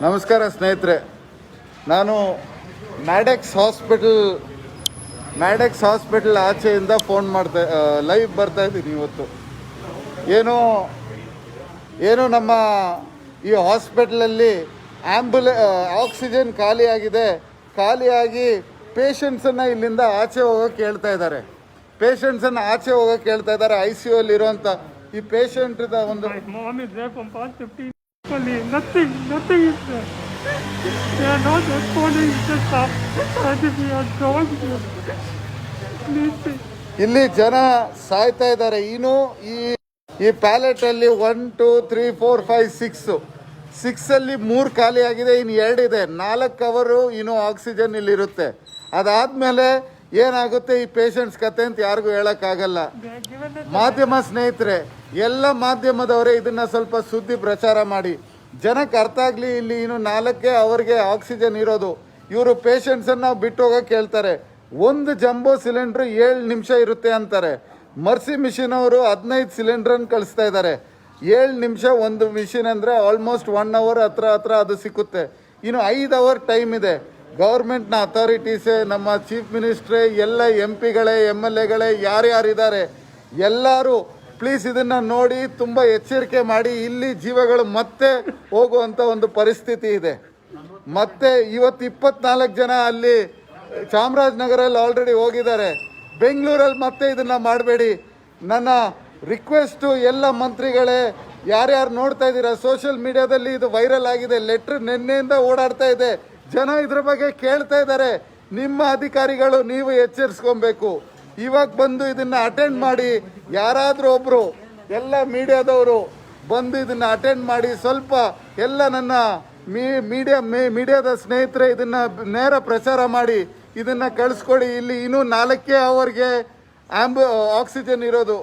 ನಮಸ್ಕಾರ ಸ್ನೇಹಿತರೆ, ನಾನು ಮ್ಯಾಡೆಕ್ಸ್ ಹಾಸ್ಪಿಟಲ್ ಆಚೆಯಿಂದ ಫೋನ್ ಲೈವ್ ಬರ್ತಾ ಇದ್ದೀನಿ. ಇವತ್ತು ಏನು ನಮ್ಮ ಈ ಹಾಸ್ಪಿಟಲಲ್ಲಿ ಆಕ್ಸಿಜನ್ ಖಾಲಿಯಾಗಿ ಪೇಷಂಟ್ಸನ್ನು ಇಲ್ಲಿಂದ ಆಚೆ ಹೋಗೋಕ್ಕೆ ಹೇಳ್ತಾ ಇದ್ದಾರೆ. ಐ ಸಿ ಯು ಅಲ್ಲಿರುವಂಥ ಈ ಪೇಷಂಟ್ದ ಒಂದು Nothing is there. They are not responding. Just as if we are going to. Please. ಇಲ್ಲಿ ಜನ ಸಾಯ್ತಾ ಇದ್ದಾರೆ. ಇನ್ನು ಈ ಪ್ಯಾಲೆಟ್ ಅಲ್ಲಿ 1 2 3 4 5 6 ಅಲ್ಲಿ 3 ಖಾಲಿ ಆಗಿದೆ. ಇನ್ನು 2 ಇದೆ. 4 ಅವರು ಇನ್ನು ಆಕ್ಸಿಜನ್ ಇಲ್ಲಿ ಇರುತ್ತೆ. ಅದಾದ್ಮೇಲೆ ಏನಾಗುತ್ತೆ ಈ ಪೇಷಂಟ್ಸ್ ಕತೆ ಅಂತ ಯಾರಿಗೂ ಹೇಳಕ್ಕಾಗಲ್ಲ. ಮಾಧ್ಯಮ ಸ್ನೇಹಿತರೆ, ಎಲ್ಲ ಮಾಧ್ಯಮದವರೇ ಇದನ್ನ ಸ್ವಲ್ಪ ಸುದ್ದಿ ಪ್ರಚಾರ ಮಾಡಿ, ಜನಕ್ಕೆ ಅರ್ಥ ಆಗ್ಲಿ. ಇಲ್ಲಿ ಇನ್ನು 4 ಅವರಿಗೆ ಆಕ್ಸಿಜನ್ ಇರೋದು. ಇವರು ಪೇಷಂಟ್ಸನ್ನು ಬಿಟ್ಟು ಹೋಗಕ್ಕೆ ಹೇಳ್ತಾರೆ. ಒಂದು ಜಂಬೋ ಸಿಲಿಂಡ್ರ್ 7 ನಿಮಿಷ ಇರುತ್ತೆ ಅಂತಾರೆ. ಮರ್ಸಿ ಮಿಷಿನ್ ಅವರು 15 ಸಿಲಿಂಡ್ರನ್ನು ಕಳಿಸ್ತಾ ಇದ್ದಾರೆ. 7 ನಿಮಿಷ ಒಂದು ಮಿಷಿನ್ ಅಂದರೆ ಆಲ್ಮೋಸ್ಟ್ 1 ಅವರ್ ಹತ್ರ ಅದು ಸಿಕ್ಕುತ್ತೆ. ಇನ್ನು 5 ಅವರ್ ಟೈಮ್ ಇದೆ. ಗೌರ್ಮೆಂಟ್ನ ಅಥಾರಿಟೀಸೇ, ನಮ್ಮ ಚೀಫ್ ಮಿನಿಸ್ಟ್ರೇ, ಎಲ್ಲ MP ಗಳೇ MLAಗಳೇ ಯಾರ್ಯಾರಿದ್ದಾರೆ ಎಲ್ಲರೂ ಪ್ಲೀಸ್ ಇದನ್ನು ನೋಡಿ ತುಂಬ ಎಚ್ಚರಿಕೆ ಮಾಡಿ. ಇಲ್ಲಿ ಜೀವಗಳು ಮತ್ತೆ ಹೋಗುವಂಥ ಒಂದು ಪರಿಸ್ಥಿತಿ ಇದೆ. ಮತ್ತೆ ಇವತ್ತು 24 ಜನ ಅಲ್ಲಿ ಚಾಮರಾಜನಗರಲ್ಲಿ ಆಲ್ರೆಡಿ ಹೋಗಿದ್ದಾರೆ. ಬೆಂಗಳೂರಲ್ಲಿ ಮತ್ತೆ ಇದನ್ನು ಮಾಡಬೇಡಿ. ನನ್ನ ರಿಕ್ವೆಸ್ಟು ಎಲ್ಲ ಮಂತ್ರಿಗಳೇ, ಯಾರ್ಯಾರು ನೋಡ್ತಾ ಇದ್ದೀರಾ, ಸೋಷಿಯಲ್ ಮೀಡಿಯಾದಲ್ಲಿ ಇದು ವೈರಲ್ ಆಗಿದೆ. ಲೆಟ್ರ್ ನಿನ್ನೆಯಿಂದ ಓಡಾಡ್ತಾ ಇದೆ. ಜನ ಇದ್ರ ಬಗ್ಗೆ ಕೇಳ್ತಾ ಇದ್ದಾರೆ. ನಿಮ್ಮ ಅಧಿಕಾರಿಗಳು ನೀವು ಎಚ್ಚರಿಸ್ಕೊಬೇಕು. ಇವಾಗ ಬಂದು ಇದನ್ನ ಅಟೆಂಡ್ ಮಾಡಿ, ಯಾರಾದರೂ ಒಬ್ರು ಎಲ್ಲ ಮೀಡಿಯಾದವರು ಬಂದು ಇದನ್ನ ಅಟೆಂಡ್ ಮಾಡಿ, ಸ್ವಲ್ಪ ಎಲ್ಲ ನನ್ನ ಮೀಡಿಯಾದ ಸ್ನೇಹಿತರೆ ಇದನ್ನ ನೇರ ಪ್ರಚಾರ ಮಾಡಿ ಇದನ್ನ ಕಳಿಸ್ಕೊಡಿ. ಇಲ್ಲಿ ಇನ್ನೂ 4 ಅವರ್ಗೆ ಆಕ್ಸಿಜನ್ ಇರೋದು.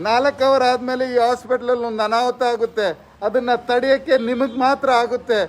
4 ಅವರ್ ಆದಮೇಲೆ ಈ ಹಾಸ್ಪಿಟ್ಲಲ್ಲಿ ಒಂದು ಅನಾಹುತ ಆಗುತ್ತೆ. ಅದನ್ನು ತಡೆಯೋಕ್ಕೆ ನಿಮಗೆ ಮಾತ್ರ ಆಗುತ್ತೆ.